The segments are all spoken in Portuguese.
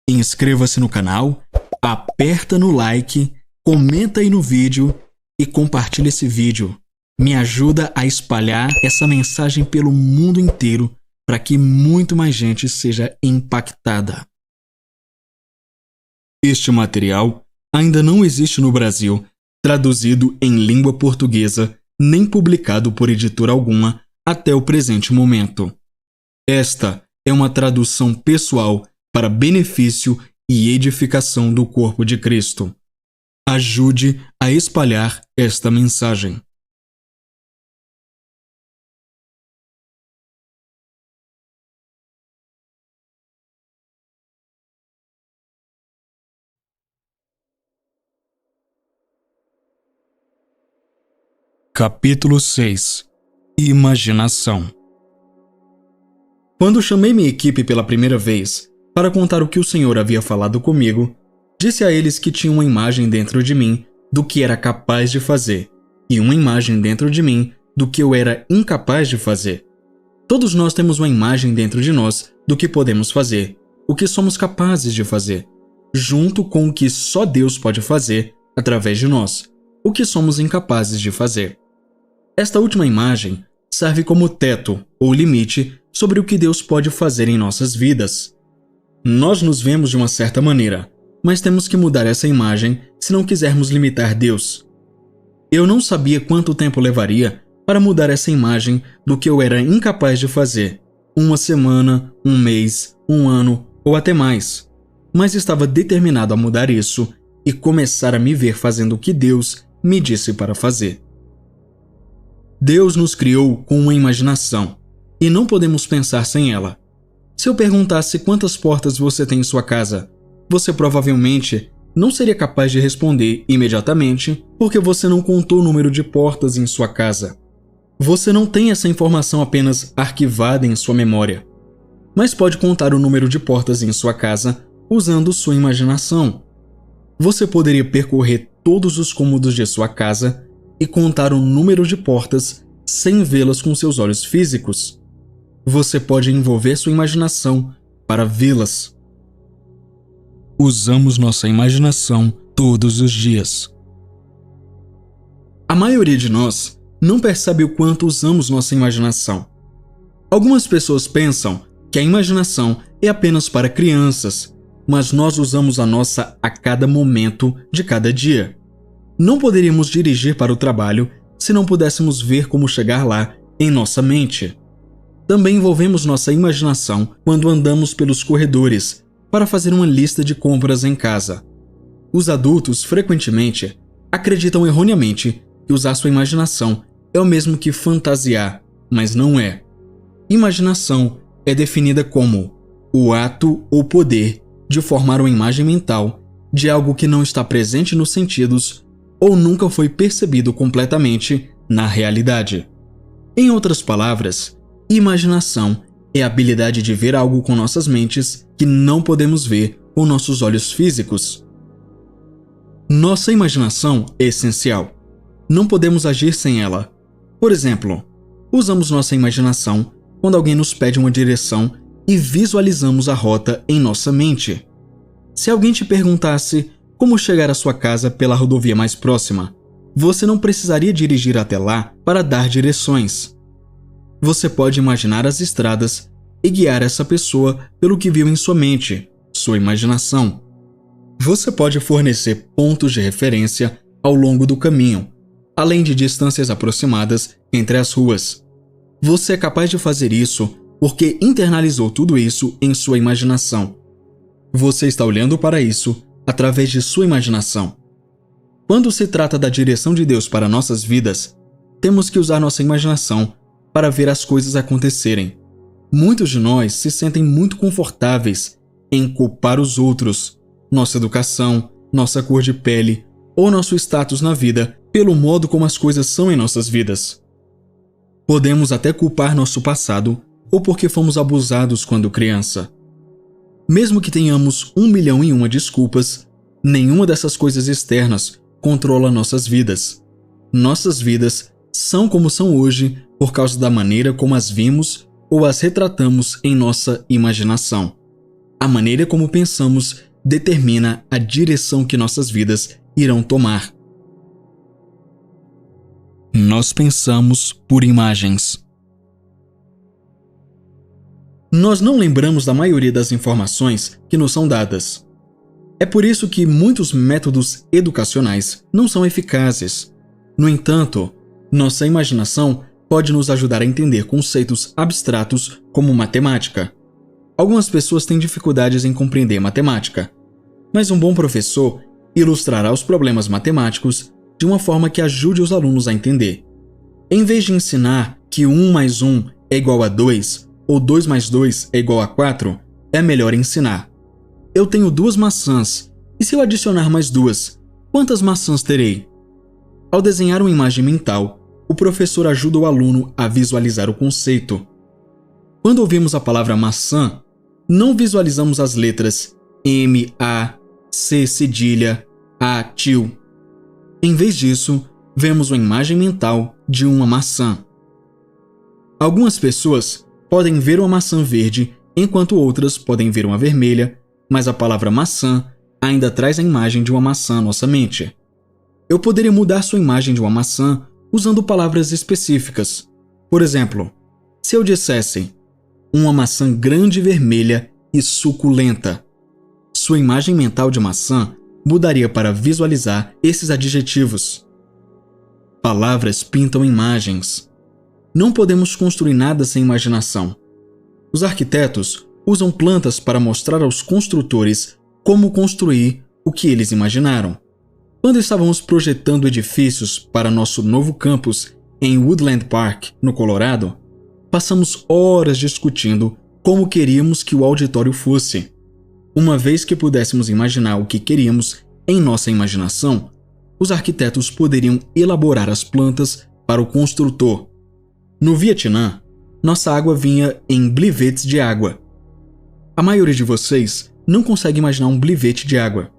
Inscreva-se no canal, aperta no like, comenta aí no vídeo e compartilha esse vídeo. Me ajuda a espalhar essa mensagem pelo mundo inteiro para que muito mais gente seja impactada. Este material ainda não existe no Brasil, traduzido em língua portuguesa, nem publicado por editora alguma até o presente momento. Esta é uma tradução pessoal para benefício e edificação do corpo de Cristo. Ajude a espalhar esta mensagem. Capítulo 6 – Imaginação. Quando chamei minha equipe pela primeira vez para contar o que o Senhor havia falado comigo, disse a eles que tinha uma imagem dentro de mim do que era capaz de fazer e uma imagem dentro de mim do que eu era incapaz de fazer. Todos nós temos uma imagem dentro de nós do que podemos fazer, o que somos capazes de fazer, junto com o que só Deus pode fazer através de nós, o que somos incapazes de fazer. Esta última imagem serve como teto ou limite sobre o que Deus pode fazer em nossas vidas. Nós nos vemos de uma certa maneira, mas temos que mudar essa imagem se não quisermos limitar Deus. Eu não sabia quanto tempo levaria para mudar essa imagem do que eu era incapaz de fazer, uma semana, um mês, um ano ou até mais, mas estava determinado a mudar isso e começar a me ver fazendo o que Deus me disse para fazer. Deus nos criou com uma imaginação, e não podemos pensar sem ela. Se eu perguntasse quantas portas você tem em sua casa, você provavelmente não seria capaz de responder imediatamente porque você não contou o número de portas em sua casa. Você não tem essa informação apenas arquivada em sua memória, mas pode contar o número de portas em sua casa usando sua imaginação. Você poderia percorrer todos os cômodos de sua casa e contar o número de portas sem vê-las com seus olhos físicos. Você pode envolver sua imaginação para vê-las. Usamos nossa imaginação todos os dias. A maioria de nós não percebe o quanto usamos nossa imaginação. Algumas pessoas pensam que a imaginação é apenas para crianças, mas nós usamos a nossa a cada momento de cada dia. Não poderíamos dirigir para o trabalho se não pudéssemos ver como chegar lá em nossa mente. Também envolvemos nossa imaginação quando andamos pelos corredores para fazer uma lista de compras em casa. Os adultos, frequentemente, acreditam erroneamente que usar sua imaginação é o mesmo que fantasiar, mas não é. Imaginação é definida como o ato ou poder de formar uma imagem mental de algo que não está presente nos sentidos ou nunca foi percebido completamente na realidade. Em outras palavras, imaginação é a habilidade de ver algo com nossas mentes que não podemos ver com nossos olhos físicos. Nossa imaginação é essencial. Não podemos agir sem ela. Por exemplo, usamos nossa imaginação quando alguém nos pede uma direção e visualizamos a rota em nossa mente. Se alguém te perguntasse como chegar à sua casa pela rodovia mais próxima, você não precisaria dirigir até lá para dar direções. Você pode imaginar as estradas e guiar essa pessoa pelo que viu em sua mente, sua imaginação. Você pode fornecer pontos de referência ao longo do caminho, além de distâncias aproximadas entre as ruas. Você é capaz de fazer isso porque internalizou tudo isso em sua imaginação. Você está olhando para isso através de sua imaginação. Quando se trata da direção de Deus para nossas vidas, temos que usar nossa imaginação para ver as coisas acontecerem. Muitos de nós se sentem muito confortáveis em culpar os outros, nossa educação, nossa cor de pele ou nosso status na vida pelo modo como as coisas são em nossas vidas. Podemos até culpar nosso passado ou porque fomos abusados quando criança. Mesmo que tenhamos 1.000.001 desculpas, nenhuma dessas coisas externas controla nossas vidas. Nossas vidas são como são hoje por causa da maneira como as vimos ou as retratamos em nossa imaginação. A maneira como pensamos determina a direção que nossas vidas irão tomar. Nós pensamos por imagens. Nós não lembramos da maioria das informações que nos são dadas. É por isso que muitos métodos educacionais não são eficazes. No entanto, nossa imaginação pode nos ajudar a entender conceitos abstratos como matemática. Algumas pessoas têm dificuldades em compreender matemática, mas um bom professor ilustrará os problemas matemáticos de uma forma que ajude os alunos a entender. Em vez de ensinar que 1 mais 1 é igual a 2 ou 2 mais 2 é igual a 4, é melhor ensinar: eu tenho 2 maçãs, e se eu adicionar mais 2, quantas maçãs terei? Ao desenhar uma imagem mental, o professor ajuda o aluno a visualizar o conceito. Quando ouvimos a palavra maçã, não visualizamos as letras M, A, C cedilha, A tio. Em vez disso, vemos uma imagem mental de uma maçã. Algumas pessoas podem ver uma maçã verde, enquanto outras podem ver uma vermelha, mas a palavra maçã ainda traz a imagem de uma maçã à nossa mente. Eu poderia mudar sua imagem de uma maçã usando palavras específicas. Por exemplo, se eu dissesse uma maçã grande, vermelha e suculenta, sua imagem mental de maçã mudaria para visualizar esses adjetivos. Palavras pintam imagens. Não podemos construir nada sem imaginação. Os arquitetos usam plantas para mostrar aos construtores como construir o que eles imaginaram. Quando estávamos projetando edifícios para nosso novo campus em Woodland Park, no Colorado, passamos horas discutindo como queríamos que o auditório fosse. Uma vez que pudéssemos imaginar o que queríamos em nossa imaginação, os arquitetos poderiam elaborar as plantas para o construtor. No Vietnã, nossa água vinha em blivetes de água. A maioria de vocês não consegue imaginar um blivete de água.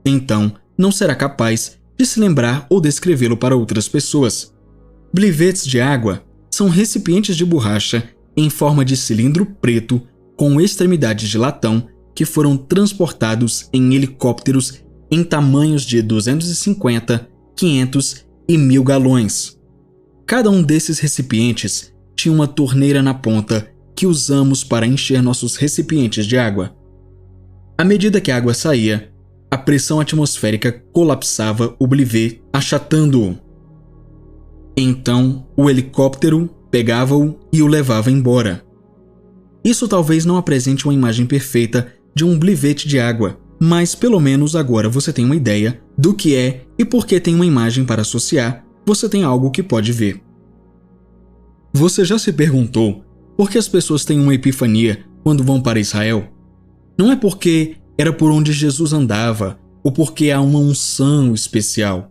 Então, não será capaz de se lembrar ou descrevê-lo para outras pessoas. Blivetes de água são recipientes de borracha em forma de cilindro preto com extremidades de latão que foram transportados em helicópteros em tamanhos de 250, 500 e 1000 galões. Cada um desses recipientes tinha uma torneira na ponta que usamos para encher nossos recipientes de água. À medida que a água saía, a pressão atmosférica colapsava o blivet, achatando-o. Então, o helicóptero pegava-o e o levava embora. Isso talvez não apresente uma imagem perfeita de um blivete de água, mas pelo menos agora você tem uma ideia do que é e porque tem uma imagem para associar, você tem algo que pode ver. Você já se perguntou por que as pessoas têm uma epifania quando vão para Israel? Não é porque era por onde Jesus andava ou porque há uma unção especial.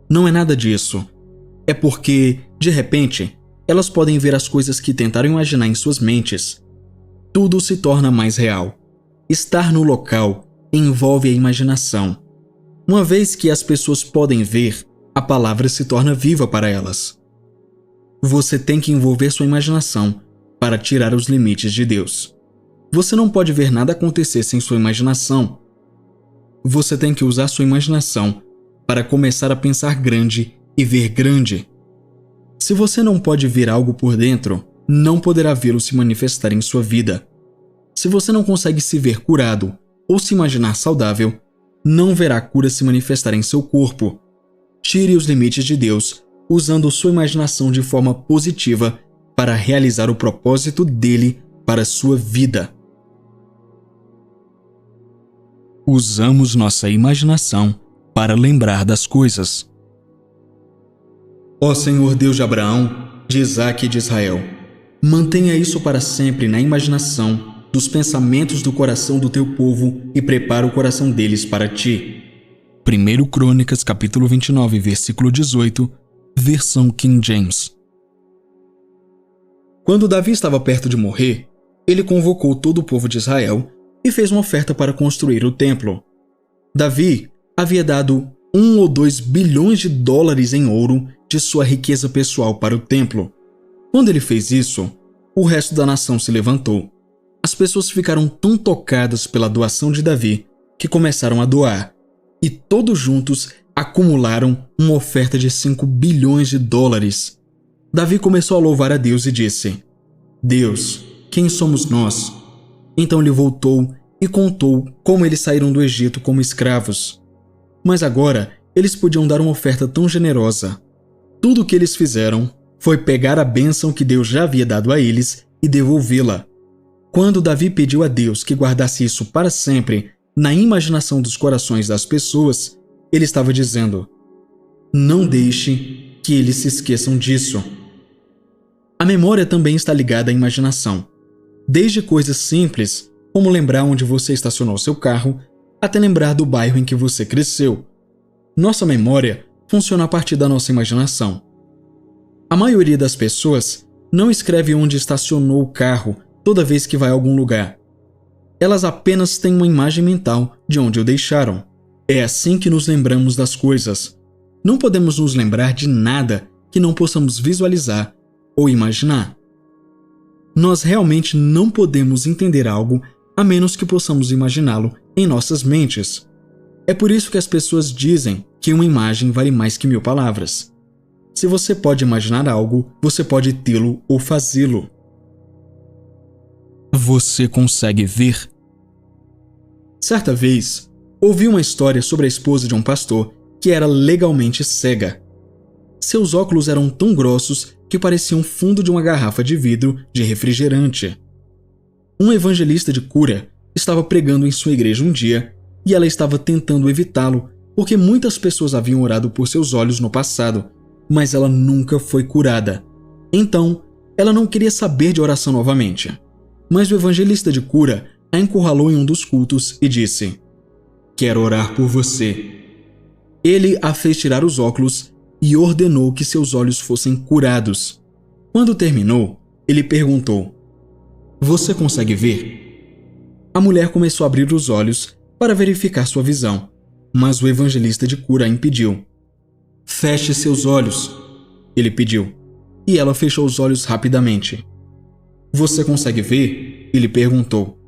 Não é nada disso. É porque, de repente, elas podem ver as coisas que tentaram imaginar em suas mentes. Tudo se torna mais real. Estar no local envolve a imaginação. Uma vez que as pessoas podem ver, a palavra se torna viva para elas. Você tem que envolver sua imaginação para tirar os limites de Deus. Você não pode ver nada acontecer sem sua imaginação. Você tem que usar sua imaginação para começar a pensar grande e ver grande. Se você não pode ver algo por dentro, não poderá vê-lo se manifestar em sua vida. Se você não consegue se ver curado ou se imaginar saudável, não verá a cura se manifestar em seu corpo. Tire os limites de Deus usando sua imaginação de forma positiva para realizar o propósito dele para sua vida. Usamos nossa imaginação para lembrar das coisas. Ó Senhor Deus de Abraão, de Isaque e de Israel, mantenha isso para sempre na imaginação dos pensamentos do coração do teu povo e prepara o coração deles para ti. 1 Crônicas, capítulo 29, versículo 18, versão King James. Quando Davi estava perto de morrer, ele convocou todo o povo de Israel e fez uma oferta para construir o templo. Davi havia dado 1 ou 2 bilhões de dólares em ouro de sua riqueza pessoal para o templo. Quando ele fez isso, o resto da nação se levantou. As pessoas ficaram tão tocadas pela doação de Davi que começaram a doar, e todos juntos acumularam uma oferta de 5 bilhões de dólares. Davi começou a louvar a Deus e disse: Deus, quem somos nós? Então ele voltou e contou como eles saíram do Egito como escravos. Mas agora eles podiam dar uma oferta tão generosa. Tudo o que eles fizeram foi pegar a bênção que Deus já havia dado a eles e devolvê-la. Quando Davi pediu a Deus que guardasse isso para sempre na imaginação dos corações das pessoas, ele estava dizendo: não deixe que eles se esqueçam disso. A memória também está ligada à imaginação. Desde coisas simples, como lembrar onde você estacionou seu carro, até lembrar do bairro em que você cresceu. Nossa memória funciona a partir da nossa imaginação. A maioria das pessoas não escreve onde estacionou o carro toda vez que vai a algum lugar. Elas apenas têm uma imagem mental de onde o deixaram. É assim que nos lembramos das coisas. Não podemos nos lembrar de nada que não possamos visualizar ou imaginar. Nós realmente não podemos entender algo a menos que possamos imaginá-lo em nossas mentes. É por isso que as pessoas dizem que uma imagem vale mais que 1000 palavras. Se você pode imaginar algo, você pode tê-lo ou fazê-lo. Você consegue ver? Certa vez, ouvi uma história sobre a esposa de um pastor que era legalmente cega. Seus óculos eram tão grossos que pareciam o fundo de uma garrafa de vidro de refrigerante. Um evangelista de cura estava pregando em sua igreja um dia e ela estava tentando evitá-lo porque muitas pessoas haviam orado por seus olhos no passado, mas ela nunca foi curada. Então, ela não queria saber de oração novamente. Mas o evangelista de cura a encurralou em um dos cultos e disse: quero orar por você. Ele a fez tirar os óculos e ordenou que seus olhos fossem curados. Quando terminou, ele perguntou: você consegue ver? A mulher começou a abrir os olhos para verificar sua visão, mas o evangelista de cura a impediu. Feche seus olhos, ele pediu, e ela fechou os olhos rapidamente. Você consegue ver? Ele perguntou.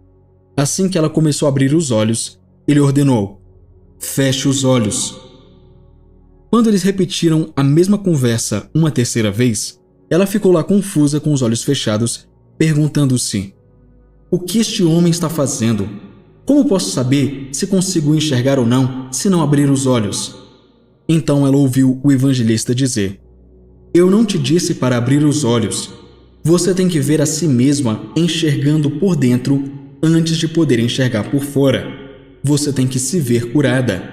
Assim que ela começou a abrir os olhos, ele ordenou: feche os olhos. Quando eles repetiram a mesma conversa uma terceira vez, ela ficou lá confusa com os olhos fechados, perguntando-se: o que este homem está fazendo? Como posso saber se consigo enxergar ou não se não abrir os olhos? Então ela ouviu o evangelista dizer: eu não te disse para abrir os olhos. Você tem que ver a si mesma enxergando por dentro antes de poder enxergar por fora. Você tem que se ver curada.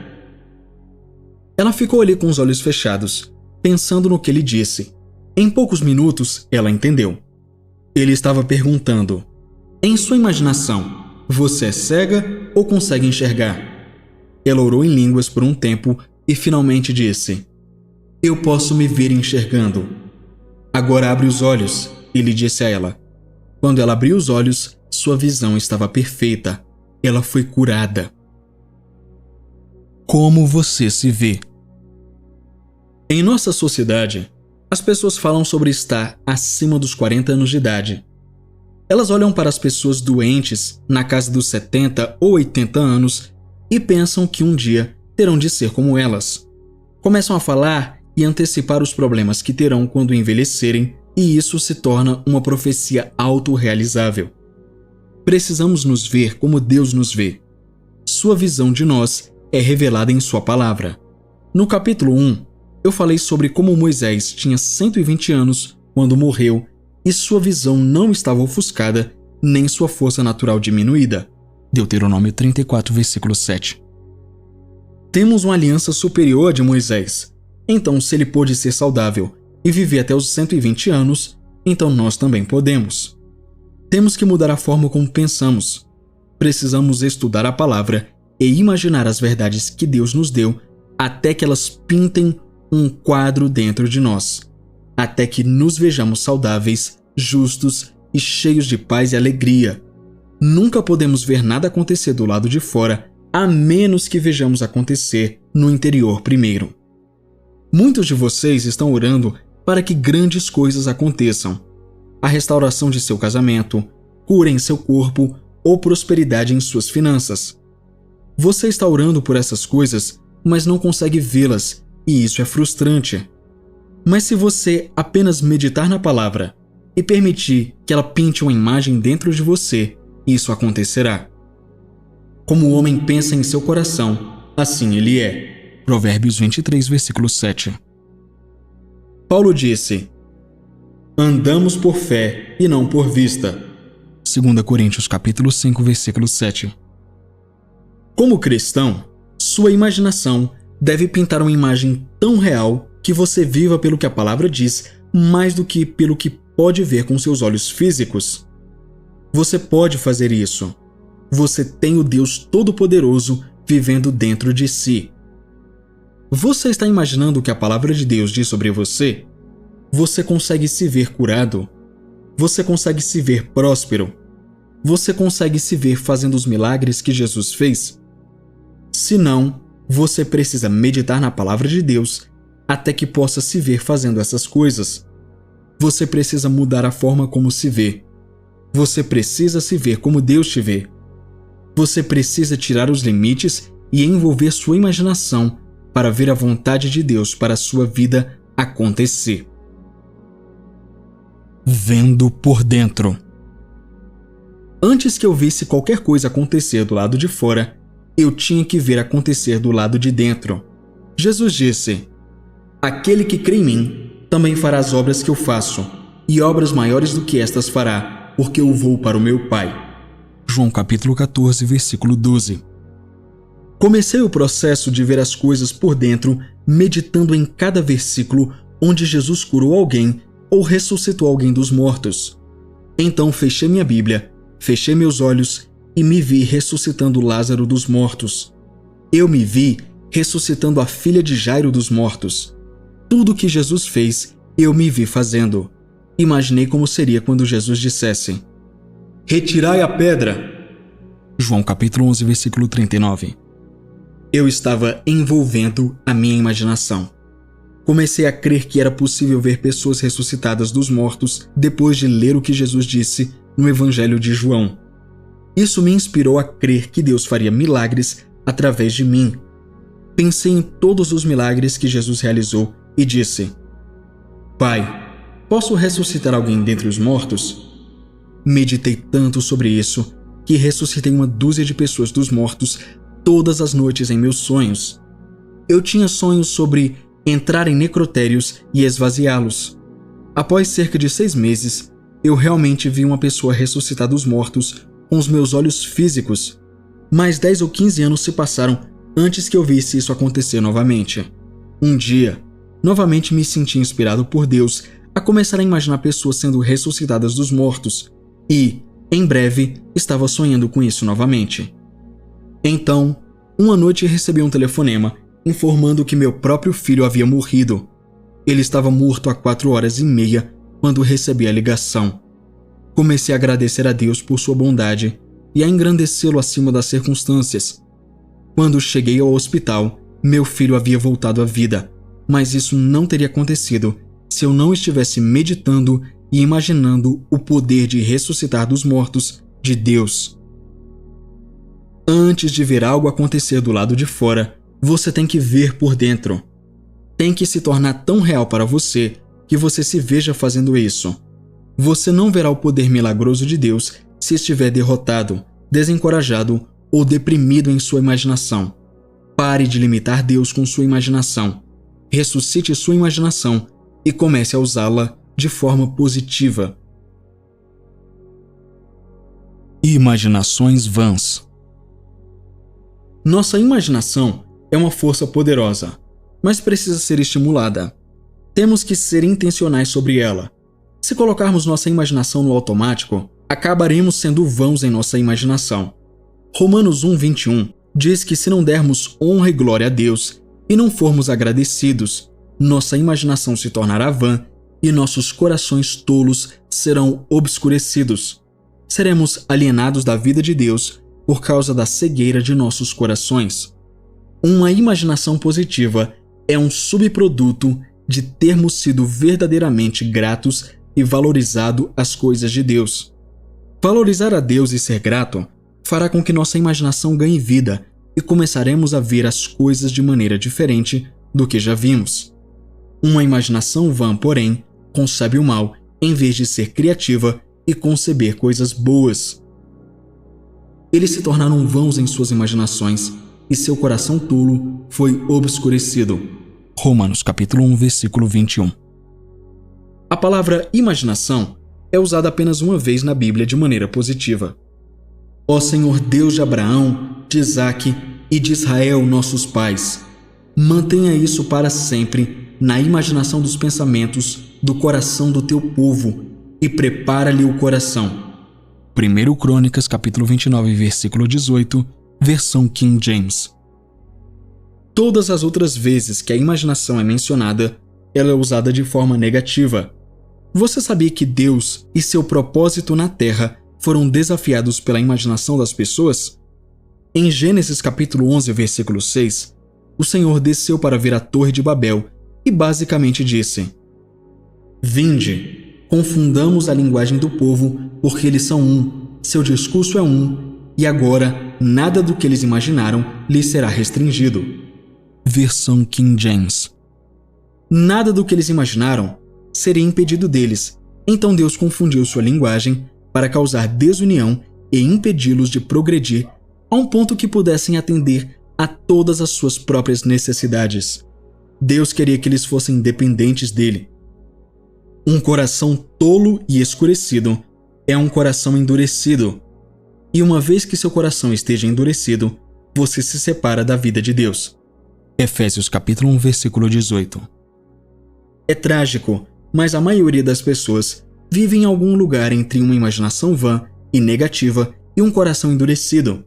Ela ficou ali com os olhos fechados, pensando no que ele disse. Em poucos minutos, ela entendeu. Ele estava perguntando: em sua imaginação, você é cega ou consegue enxergar? Ela orou em línguas por um tempo e finalmente disse: eu posso me ver enxergando. Agora abre os olhos, ele disse a ela. Quando ela abriu os olhos, sua visão estava perfeita. Ela foi curada. Como você se vê? Em nossa sociedade, as pessoas falam sobre estar acima dos 40 anos de idade. Elas olham para as pessoas doentes na casa dos 70 ou 80 anos e pensam que um dia terão de ser como elas. Começam a falar e antecipar os problemas que terão quando envelhecerem, e isso se torna uma profecia autorrealizável. Precisamos nos ver como Deus nos vê. Sua visão de nós é revelada em sua palavra. No capítulo 1, eu falei sobre como Moisés tinha 120 anos quando morreu e sua visão não estava ofuscada, nem sua força natural diminuída. Deuteronômio 34, versículo 7. Temos uma aliança superior à de Moisés. Então, se ele pôde ser saudável e viver até os 120 anos, então nós também podemos. Temos que mudar a forma como pensamos. Precisamos estudar a palavra e imaginar as verdades que Deus nos deu até que elas pintem um quadro dentro de nós, até que nos vejamos saudáveis, justos e cheios de paz e alegria. Nunca podemos ver nada acontecer do lado de fora, a menos que vejamos acontecer no interior primeiro. Muitos de vocês estão orando para que grandes coisas aconteçam. A restauração de seu casamento, cura em seu corpo ou prosperidade em suas finanças. Você está orando por essas coisas, mas não consegue vê-las, e isso é frustrante. Mas se você apenas meditar na palavra e permitir que ela pinte uma imagem dentro de você, isso acontecerá. Como o homem pensa em seu coração, assim ele é. Provérbios 23, versículo 7. Paulo disse: andamos por fé e não por vista. 2 Coríntios capítulo 5, versículo 7. Como cristão, sua imaginação deve pintar uma imagem tão real que você viva pelo que a palavra diz, mais do que pelo que pode ver com seus olhos físicos. Você pode fazer isso. Você tem o Deus Todo-Poderoso vivendo dentro de si. Você está imaginando o que a palavra de Deus diz sobre você? Você consegue se ver curado? Você consegue se ver próspero? Você consegue se ver fazendo os milagres que Jesus fez? Se não, você precisa meditar na palavra de Deus até que possa se ver fazendo essas coisas. Você precisa mudar a forma como se vê. Você precisa se ver como Deus te vê. Você precisa tirar os limites e envolver sua imaginação para ver a vontade de Deus para a sua vida acontecer. Vendo por dentro. Antes que eu visse qualquer coisa acontecer do lado de fora, eu tinha que ver acontecer do lado de dentro. Jesus disse: aquele que crê em mim também fará as obras que eu faço, e obras maiores do que estas fará, porque eu vou para o meu Pai. João capítulo 14, versículo 12. Comecei o processo de ver as coisas por dentro, meditando em cada versículo onde Jesus curou alguém ou ressuscitou alguém dos mortos. Então fechei minha Bíblia, fechei meus olhos e me vi ressuscitando Lázaro dos mortos. Eu me vi ressuscitando a filha de Jairo dos mortos. Tudo que Jesus fez, eu me vi fazendo. Imaginei como seria quando Jesus dissesse: retirai a pedra. João capítulo 11, versículo 39. Eu estava envolvendo a minha imaginação. Comecei a crer que era possível ver pessoas ressuscitadas dos mortos depois de ler o que Jesus disse no Evangelho de João. Isso me inspirou a crer que Deus faria milagres através de mim. Pensei em todos os milagres que Jesus realizou e disse: Pai, posso ressuscitar alguém dentre os mortos? Meditei tanto sobre isso que ressuscitei uma dúzia de pessoas dos mortos todas as noites em meus sonhos. Eu tinha sonhos sobre entrar em necrotérios e esvaziá-los. Após cerca de 6 meses, eu realmente vi uma pessoa ressuscitar dos mortos com os meus olhos físicos. Mais 10 ou 15 anos se passaram antes que eu visse isso acontecer novamente. Um dia, novamente me senti inspirado por Deus a começar a imaginar pessoas sendo ressuscitadas dos mortos e, em breve, estava sonhando com isso novamente. Então, uma noite recebi um telefonema informando que meu próprio filho havia morrido. Ele estava morto há 4h30 quando recebi a ligação. Comecei a agradecer a Deus por sua bondade e a engrandecê-lo acima das circunstâncias. Quando cheguei ao hospital, meu filho havia voltado à vida, mas isso não teria acontecido se eu não estivesse meditando e imaginando o poder de ressuscitar dos mortos de Deus. Antes de ver algo acontecer do lado de fora, você tem que ver por dentro. Tem que se tornar tão real para você que você se veja fazendo isso. Você não verá o poder milagroso de Deus se estiver derrotado, desencorajado ou deprimido em sua imaginação. Pare de limitar Deus com sua imaginação. Ressuscite sua imaginação e comece a usá-la de forma positiva. Imaginações vãs. Nossa imaginação é uma força poderosa, mas precisa ser estimulada. Temos que ser intencionais sobre ela. Se colocarmos nossa imaginação no automático, acabaremos sendo vãos em nossa imaginação. Romanos 1:21 diz que se não dermos honra e glória a Deus e não formos agradecidos, nossa imaginação se tornará vã e nossos corações tolos serão obscurecidos. Seremos alienados da vida de Deus por causa da cegueira de nossos corações. Uma imaginação positiva é um subproduto de termos sido verdadeiramente gratos e valorizado as coisas de Deus. Valorizar a Deus e ser grato fará com que nossa imaginação ganhe vida e começaremos a ver as coisas de maneira diferente do que já vimos. Uma imaginação vã, porém, concebe o mal em vez de ser criativa e conceber coisas boas. Eles se tornaram vãos em suas imaginações e seu coração tolo foi obscurecido. Romanos capítulo 1, versículo 21. A palavra imaginação é usada apenas uma vez na Bíblia de maneira positiva. Ó Senhor Deus de Abraão, de Isaque e de Israel, nossos pais, mantenha isso para sempre na imaginação dos pensamentos do coração do teu povo e prepara-lhe o coração. 1 Crônicas capítulo 29, versículo 18, versão King James. Todas as outras vezes que a imaginação é mencionada, ela é usada de forma negativa. Você sabia que Deus e seu propósito na Terra foram desafiados pela imaginação das pessoas? Em Gênesis capítulo 11, versículo 6, o Senhor desceu para ver a Torre de Babel e basicamente disse: Vinde, confundamos a linguagem do povo, porque eles são um, seu discurso é um, e agora nada do que eles imaginaram lhes será restringido. Versão King James. Nada do que eles imaginaram seria impedido deles, então Deus confundiu sua linguagem para causar desunião e impedi-los de progredir a um ponto que pudessem atender a todas as suas próprias necessidades. Deus queria que eles fossem dependentes dele. Um coração tolo e escurecido é um coração endurecido, e uma vez que seu coração esteja endurecido, você se separa da vida de Deus. Efésios capítulo 1, versículo 18. É trágico, mas a maioria das pessoas vive em algum lugar entre uma imaginação vã e negativa e um coração endurecido.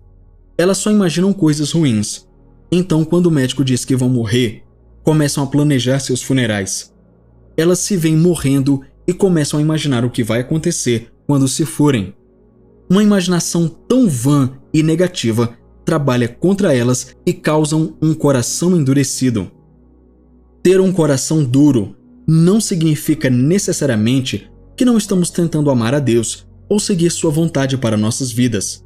Elas só imaginam coisas ruins. Então, quando o médico diz que vão morrer, começam a planejar seus funerais. Elas se veem morrendo e começam a imaginar o que vai acontecer quando se forem. Uma imaginação tão vã e negativa trabalha contra elas e causam um coração endurecido. Ter um coração duro não significa necessariamente que não estamos tentando amar a Deus ou seguir sua vontade para nossas vidas.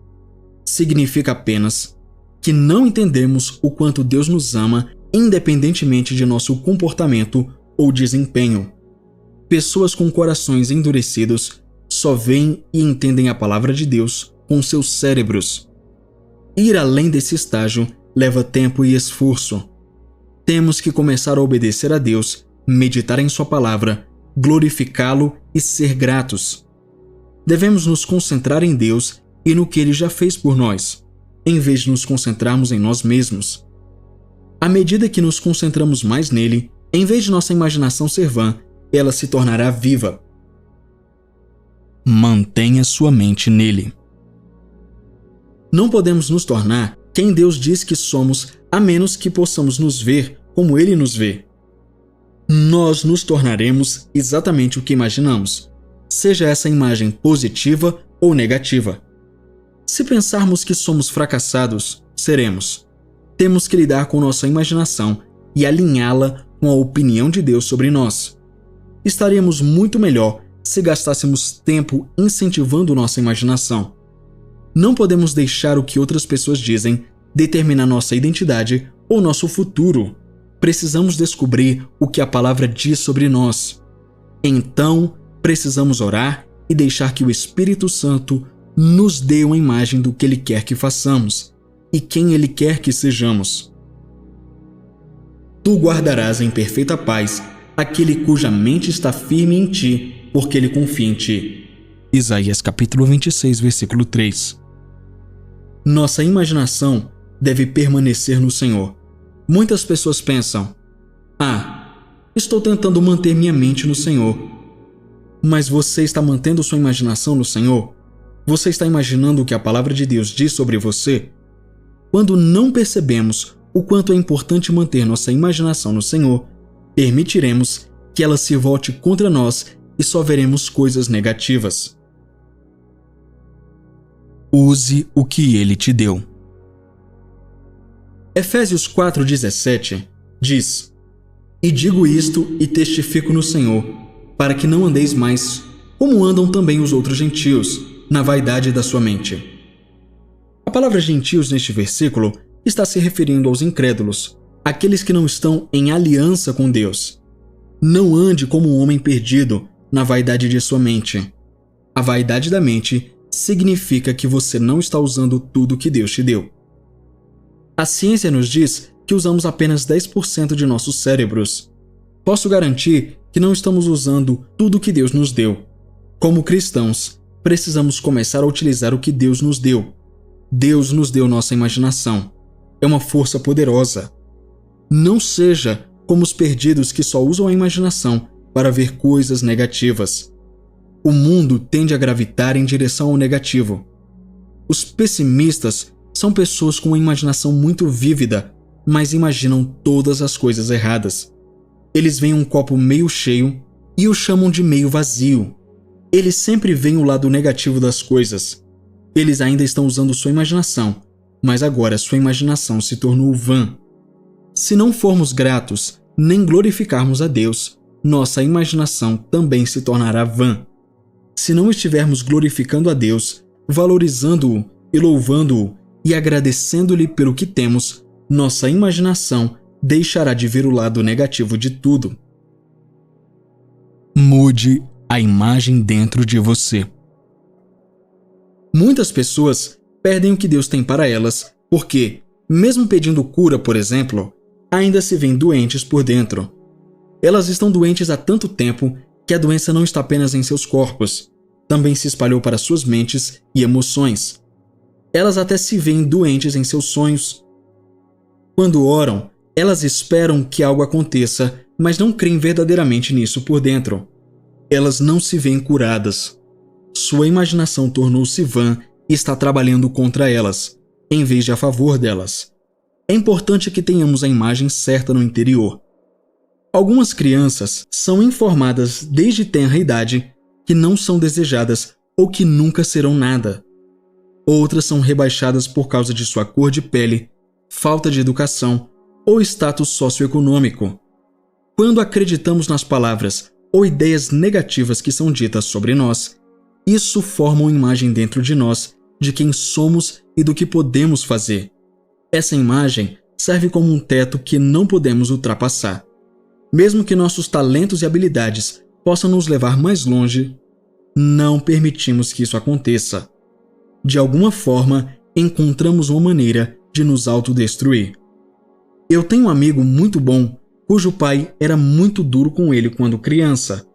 Significa apenas que não entendemos o quanto Deus nos ama independentemente de nosso comportamento ou desempenho. Pessoas com corações endurecidos só veem e entendem a palavra de Deus com seus cérebros. Ir além desse estágio leva tempo e esforço. Temos que começar a obedecer a Deus, meditar em sua palavra, glorificá-lo e ser gratos. Devemos nos concentrar em Deus e no que Ele já fez por nós, em vez de nos concentrarmos em nós mesmos. À medida que nos concentramos mais nele, em vez de nossa imaginação ser vã, ela se tornará viva. Mantenha sua mente nele. Não podemos nos tornar quem Deus diz que somos a menos que possamos nos ver como Ele nos vê. Nós nos tornaremos exatamente o que imaginamos, seja essa imagem positiva ou negativa. Se pensarmos que somos fracassados, seremos. Temos que lidar com nossa imaginação e alinhá-la com a opinião de Deus sobre nós. Estaríamos muito melhor se gastássemos tempo incentivando nossa imaginação. Não podemos deixar o que outras pessoas dizem determinar nossa identidade ou nosso futuro. Precisamos descobrir o que a palavra diz sobre nós. Então, precisamos orar e deixar que o Espírito Santo nos dê uma imagem do que Ele quer que façamos e quem Ele quer que sejamos. Tu guardarás em perfeita paz aquele cuja mente está firme em ti, porque ele confia em ti. Isaías capítulo 26, versículo 3. Nossa imaginação deve permanecer no Senhor. Muitas pessoas pensam: estou tentando manter minha mente no Senhor. Mas você está mantendo sua imaginação no Senhor? Você está imaginando o que a palavra de Deus diz sobre você? Quando não percebemos o quanto é importante manter nossa imaginação no Senhor, permitiremos que ela se volte contra nós e só veremos coisas negativas. Use o que Ele te deu. Efésios 4,17 diz: E digo isto e testifico no Senhor, para que não andeis mais como andam também os outros gentios, na vaidade da sua mente. A palavra gentios neste versículo está se referindo aos incrédulos, aqueles que não estão em aliança com Deus. Não ande como um homem perdido na vaidade de sua mente. A vaidade da mente significa que você não está usando tudo que Deus te deu. A ciência nos diz que usamos apenas 10% de nossos cérebros. Posso garantir que não estamos usando tudo que Deus nos deu. Como cristãos, precisamos começar a utilizar o que Deus nos deu. Deus nos deu nossa imaginação. É uma força poderosa. Não seja como os perdidos que só usam a imaginação para ver coisas negativas. O mundo tende a gravitar em direção ao negativo. Os pessimistas são pessoas com uma imaginação muito vívida, mas imaginam todas as coisas erradas. Eles veem um copo meio cheio e o chamam de meio vazio. Eles sempre veem o lado negativo das coisas. Eles ainda estão usando sua imaginação, mas agora sua imaginação se tornou vã. Se não formos gratos, nem glorificarmos a Deus, nossa imaginação também se tornará vã. Se não estivermos glorificando a Deus, valorizando-o e louvando-o e agradecendo-lhe pelo que temos, nossa imaginação deixará de ver o lado negativo de tudo. Mude a imagem dentro de você. Muitas pessoas perdem o que Deus tem para elas porque, mesmo pedindo cura, por exemplo, ainda se veem doentes por dentro. Elas estão doentes há tanto tempo que a doença não está apenas em seus corpos, também se espalhou para suas mentes e emoções. Elas até se veem doentes em seus sonhos. Quando oram, elas esperam que algo aconteça, mas não creem verdadeiramente nisso por dentro. Elas não se veem curadas. Sua imaginação tornou-se vã e está trabalhando contra elas, em vez de a favor delas. É importante que tenhamos a imagem certa no interior. Algumas crianças são informadas desde tenra idade que não são desejadas ou que nunca serão nada. Outras são rebaixadas por causa de sua cor de pele, falta de educação ou status socioeconômico. Quando acreditamos nas palavras ou ideias negativas que são ditas sobre nós, isso forma uma imagem dentro de nós de quem somos e do que podemos fazer. Essa imagem serve como um teto que não podemos ultrapassar. Mesmo que nossos talentos e habilidades possam nos levar mais longe, não permitimos que isso aconteça. De alguma forma, encontramos uma maneira de nos autodestruir. Eu tenho um amigo muito bom, cujo pai era muito duro com ele quando criança.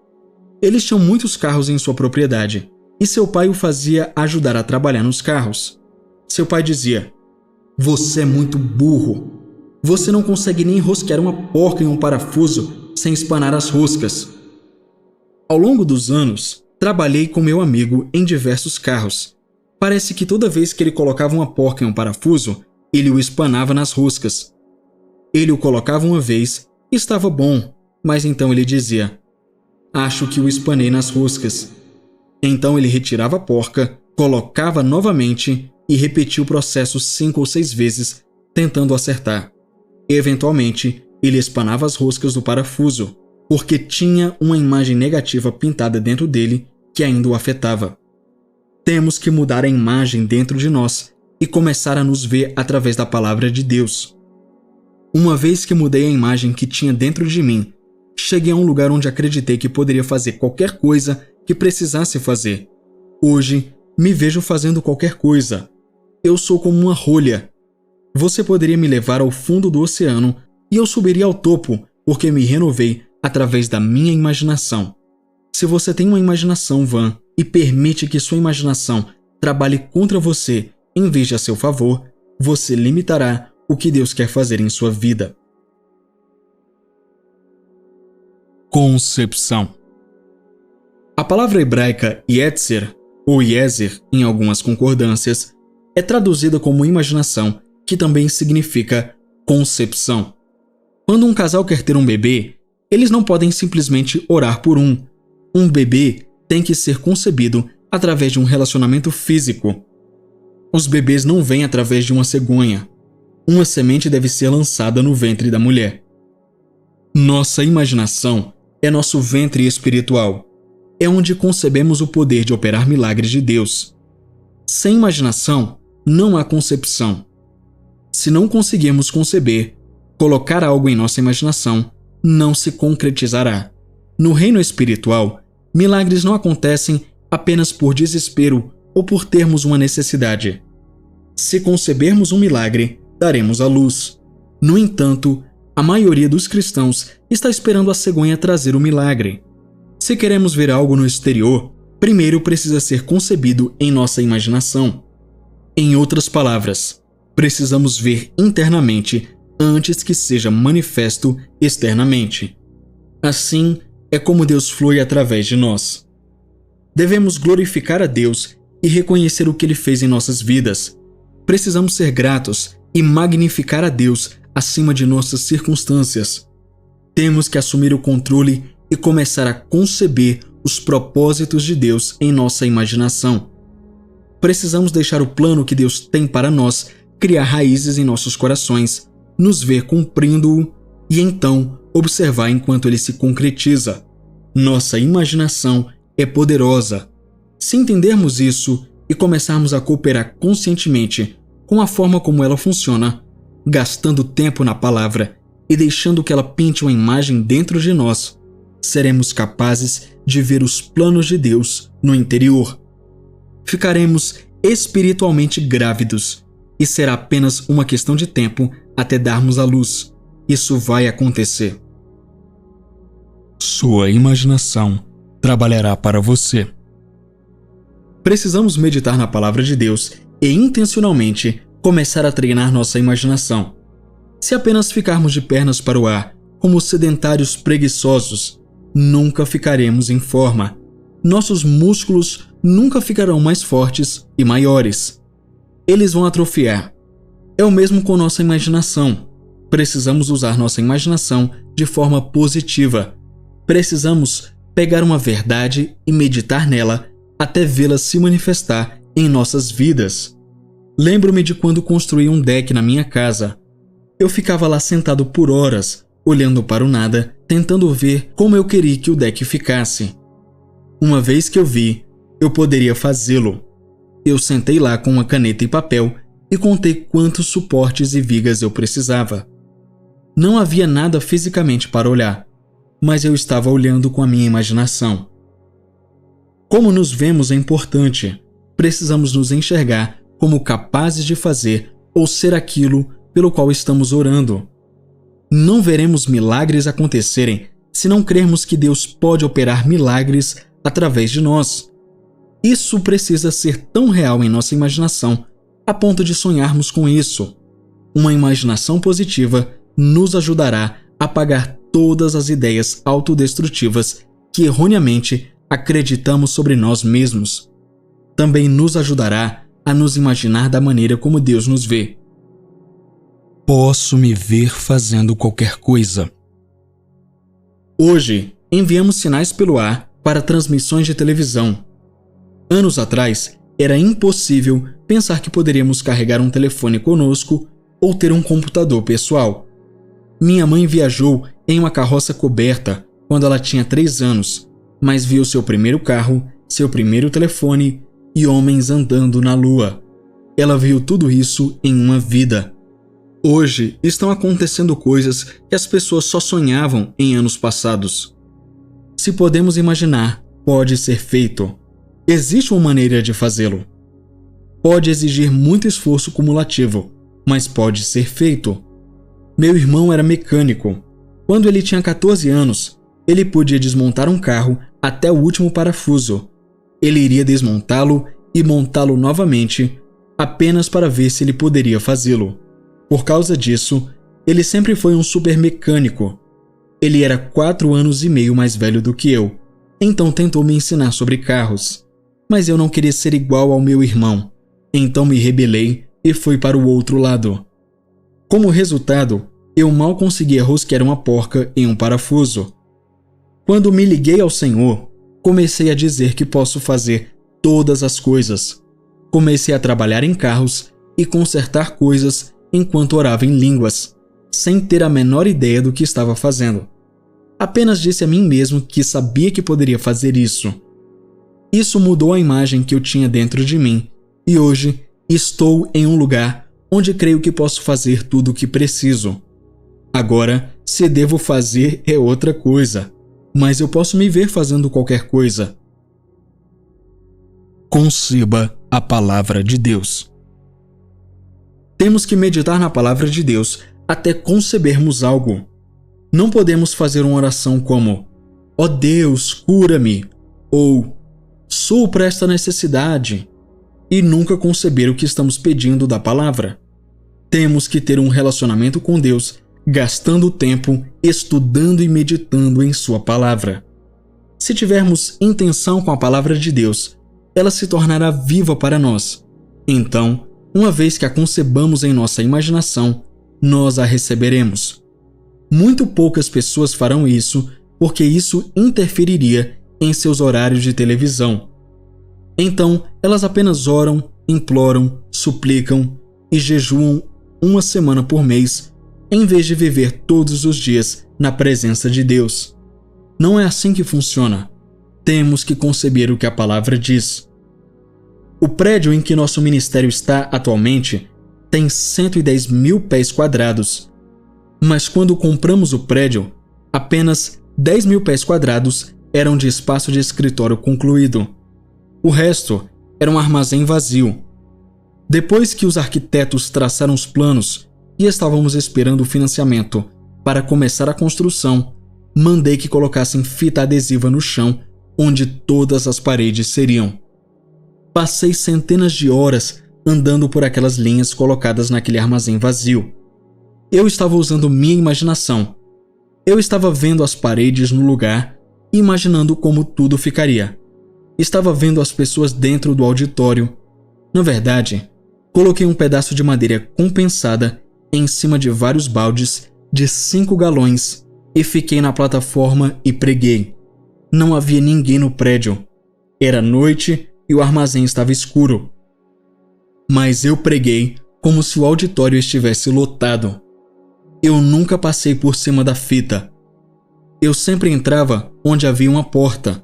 Eles tinham muitos carros em sua propriedade, e seu pai o fazia ajudar a trabalhar nos carros. Seu pai dizia: "Você é muito burro. Você não consegue nem enrosquear uma porca em um parafuso sem espanar as roscas." Ao longo dos anos, trabalhei com meu amigo em diversos carros. Parece que toda vez que ele colocava uma porca em um parafuso, ele o espanava nas roscas. Ele o colocava uma vez e estava bom, mas então ele dizia: "Acho que o espanei nas roscas." Então ele retirava a porca, colocava novamente e repetia o processo 5 ou 6 vezes, tentando acertar. Eventualmente, ele espanava as roscas do parafuso, porque tinha uma imagem negativa pintada dentro dele que ainda o afetava. Temos que mudar a imagem dentro de nós e começar a nos ver através da palavra de Deus. Uma vez que mudei a imagem que tinha dentro de mim, cheguei a um lugar onde acreditei que poderia fazer qualquer coisa que precisasse fazer. Hoje, me vejo fazendo qualquer coisa. Eu sou como uma rolha. Você poderia me levar ao fundo do oceano e eu subiria ao topo, porque me renovei através da minha imaginação. Se você tem uma imaginação vã e permite que sua imaginação trabalhe contra você em vez de a seu favor, você limitará o que Deus quer fazer em sua vida. Concepção. A palavra hebraica Yetzer, ou Yezer em algumas concordâncias, é traduzida como imaginação, que também significa concepção. Quando um casal quer ter um bebê, eles não podem simplesmente orar por um. Um bebê tem que ser concebido através de um relacionamento físico. Os bebês não vêm através de uma cegonha. Uma semente deve ser lançada no ventre da mulher. Nossa imaginação é nosso ventre espiritual. É onde concebemos o poder de operar milagres de Deus. Sem imaginação, não há concepção. Se não conseguirmos conceber, colocar algo em nossa imaginação, não se concretizará. No reino espiritual, milagres não acontecem apenas por desespero ou por termos uma necessidade. Se concebermos um milagre, daremos à luz. No entanto, a maioria dos cristãos está esperando a cegonha trazer o milagre. Se queremos ver algo no exterior, primeiro precisa ser concebido em nossa imaginação. Em outras palavras, precisamos ver internamente antes que seja manifesto externamente. Assim é como Deus flui através de nós. Devemos glorificar a Deus e reconhecer o que Ele fez em nossas vidas. Precisamos ser gratos e magnificar a Deus acima de nossas circunstâncias. Temos que assumir o controle e começar a conceber os propósitos de Deus em nossa imaginação. Precisamos deixar o plano que Deus tem para nós criar raízes em nossos corações, nos ver cumprindo-o e então observar enquanto ele se concretiza. Nossa imaginação é poderosa. Se entendermos isso e começarmos a cooperar conscientemente com a forma como ela funciona, gastando tempo na palavra e deixando que ela pinte uma imagem dentro de nós, seremos capazes de ver os planos de Deus no interior. Ficaremos espiritualmente grávidos e será apenas uma questão de tempo até darmos à luz. Isso vai acontecer. Sua imaginação trabalhará para você. Precisamos meditar na palavra de Deus e intencionalmente começar a treinar nossa imaginação. Se apenas ficarmos de pernas para o ar, como sedentários preguiçosos, nunca ficaremos em forma. Nossos músculos nunca ficarão mais fortes e maiores. Eles vão atrofiar. É o mesmo com nossa imaginação. Precisamos usar nossa imaginação de forma positiva. Precisamos pegar uma verdade e meditar nela até vê-la se manifestar em nossas vidas. Lembro-me de quando construí um deck na minha casa. Eu ficava lá sentado por horas, olhando para o nada, tentando ver como eu queria que o deck ficasse. Uma vez que eu vi, eu poderia fazê-lo. Eu sentei lá com uma caneta e papel e contei quantos suportes e vigas eu precisava. Não havia nada fisicamente para olhar, mas eu estava olhando com a minha imaginação. Como nos vemos é importante. Precisamos nos enxergar como capazes de fazer ou ser aquilo pelo qual estamos orando. Não veremos milagres acontecerem se não crermos que Deus pode operar milagres através de nós. Isso precisa ser tão real em nossa imaginação a ponto de sonharmos com isso. Uma imaginação positiva nos ajudará a apagar todas as ideias autodestrutivas que erroneamente acreditamos sobre nós mesmos. Também nos ajudará a nos imaginar da maneira como Deus nos vê. Posso me ver fazendo qualquer coisa. Hoje, enviamos sinais pelo ar para transmissões de televisão. Anos atrás, era impossível pensar que poderíamos carregar um telefone conosco ou ter um computador pessoal. Minha mãe viajou em uma carroça coberta quando ela tinha 3 anos, mas viu seu primeiro carro, seu primeiro telefone e homens andando na lua. Ela viu tudo isso em uma vida. Hoje estão acontecendo coisas que as pessoas só sonhavam em anos passados. Se podemos imaginar, pode ser feito. Existe uma maneira de fazê-lo. Pode exigir muito esforço cumulativo, mas pode ser feito. Meu irmão era mecânico. Quando ele tinha 14 anos, ele podia desmontar um carro até o último parafuso. Ele iria desmontá-lo e montá-lo novamente, apenas para ver se ele poderia fazê-lo. Por causa disso, ele sempre foi um super mecânico. Ele era 4 anos e meio mais velho do que eu, então tentou me ensinar sobre carros. Mas eu não queria ser igual ao meu irmão, então me rebelei e fui para o outro lado. Como resultado, eu mal conseguia rosquear uma porca em um parafuso. Quando me liguei ao Senhor, comecei a dizer que posso fazer todas as coisas. Comecei a trabalhar em carros e consertar coisas enquanto orava em línguas, sem ter a menor ideia do que estava fazendo. Apenas disse a mim mesmo que sabia que poderia fazer isso. Isso mudou a imagem que eu tinha dentro de mim E hoje estou em um lugar onde creio que posso fazer tudo o que preciso. Agora, se devo fazer é outra coisa, mas eu posso me ver fazendo qualquer coisa. Conceba a palavra de Deus. Temos que meditar na palavra de Deus até concebermos algo. Não podemos fazer uma oração como: ó Deus, cura-me, ou supra esta necessidade, e nunca conceber o que estamos pedindo da palavra. Temos que ter um relacionamento com Deus, gastando tempo estudando e meditando em sua palavra. Se tivermos intenção com a palavra de Deus, ela se tornará viva para nós. Então, uma vez que a concebamos em nossa imaginação, nós a receberemos. Muito poucas pessoas farão isso, porque isso interferiria em seus horários de televisão. Então, elas apenas oram, imploram, suplicam e jejuam uma semana por mês, em vez de viver todos os dias na presença de Deus. Não é assim que funciona. Temos que conceber o que a palavra diz. O prédio em que nosso ministério está atualmente tem 110 mil pés quadrados. Mas quando compramos o prédio, apenas 10 mil pés quadrados eram de espaço de escritório concluído. O resto era um armazém vazio. Depois que os arquitetos traçaram os planos e estávamos esperando o financiamento para começar a construção, mandei que colocassem fita adesiva no chão onde todas as paredes seriam. Passei centenas de horas andando por aquelas linhas colocadas naquele armazém vazio. Eu estava usando minha imaginação. Eu estava vendo as paredes no lugar e imaginando como tudo ficaria. Estava vendo as pessoas dentro do auditório. Na verdade, coloquei um pedaço de madeira compensada em cima de vários baldes de 5 galões e fiquei na plataforma e preguei. Não havia ninguém no prédio. Era noite e o armazém estava escuro. Mas eu preguei como se o auditório estivesse lotado. Eu nunca passei por cima da fita. Eu sempre entrava onde havia uma porta.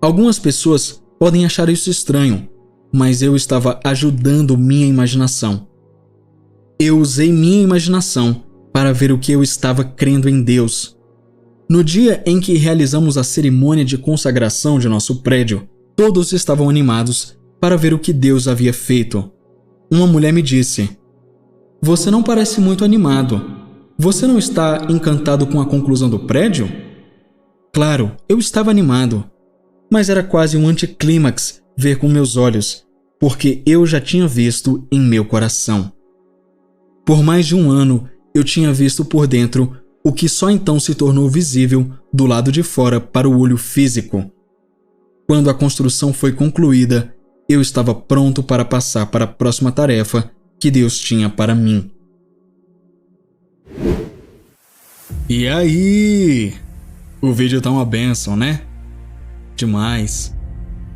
Algumas pessoas podem achar isso estranho, mas eu estava ajudando minha imaginação. Eu usei minha imaginação para ver o que eu estava crendo em Deus. No dia em que realizamos a cerimônia de consagração de nosso prédio, todos estavam animados para ver o que Deus havia feito. Uma mulher me disse: "Você não parece muito animado. Você não está encantado com a conclusão do prédio?" Claro, eu estava animado, mas era quase um anticlímax ver com meus olhos, porque eu já tinha visto em meu coração. Por mais de um ano, eu tinha visto por dentro o que só então se tornou visível do lado de fora para o olho físico. Quando a construção foi concluída, eu estava pronto para passar para a próxima tarefa que Deus tinha para mim. E aí? O vídeo tá uma bênção, né? Demais.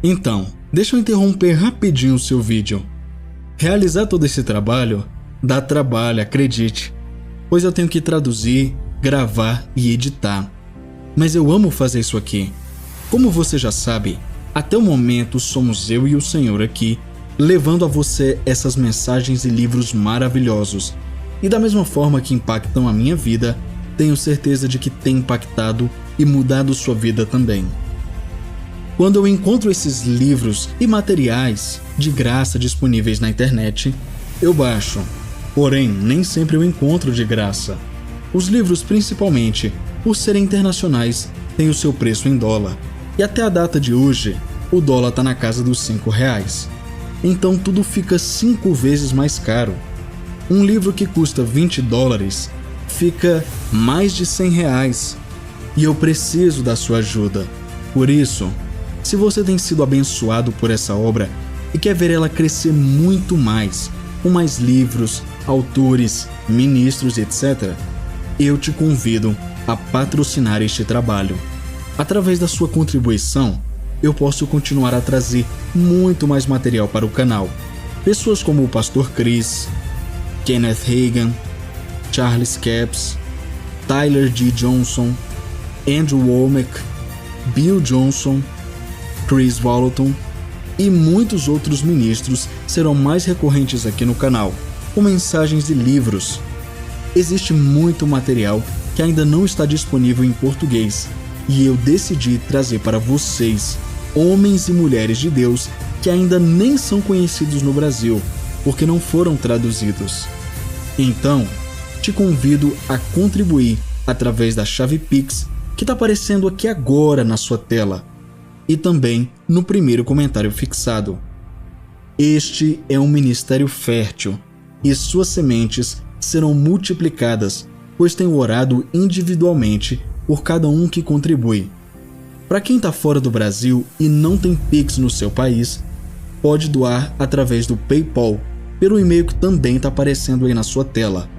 Então, deixa eu interromper rapidinho o seu vídeo. Realizar todo esse trabalho dá trabalho, acredite, pois eu tenho que traduzir, gravar e editar. Mas eu amo fazer isso aqui. Como você já sabe, até o momento somos eu e o Senhor aqui, levando a você essas mensagens e livros maravilhosos. E da mesma forma que impactam a minha vida, tenho certeza de que tem impactado e mudado sua vida também. Quando eu encontro esses livros e materiais de graça disponíveis na internet, eu baixo. Porém, nem sempre eu encontro de graça. Os livros, principalmente, por serem internacionais, têm o seu preço em dólar. E até a data de hoje, o dólar está na casa dos R$5. Então tudo fica 5 vezes mais caro. Um livro que custa $20 fica mais de R$100. E eu preciso da sua ajuda. Por isso, se você tem sido abençoado por essa obra e quer ver ela crescer muito mais, com mais livros, autores, ministros, etc., eu te convido a patrocinar este trabalho. Através da sua contribuição, eu posso continuar a trazer muito mais material para o canal. Pessoas como o Pastor Chris, Kenneth Hagin, Charles Capps, Tyler G. Johnson, Andrew Wommack, Bill Johnson, Chris Vallotton e muitos outros ministros serão mais recorrentes aqui no canal, com mensagens e livros. Existe muito material que ainda não está disponível em português e eu decidi trazer para vocês, homens e mulheres de Deus que ainda nem são conhecidos no Brasil, porque não foram traduzidos. Então, te convido a contribuir através da chave Pix que está aparecendo aqui agora na sua tela e também no primeiro comentário fixado. Este é um ministério fértil e suas sementes serão multiplicadas, pois tenho orado individualmente por cada um que contribui. Para quem está fora do Brasil e não tem Pix no seu país, pode doar através do PayPal, pelo e-mail que também está aparecendo aí na sua tela.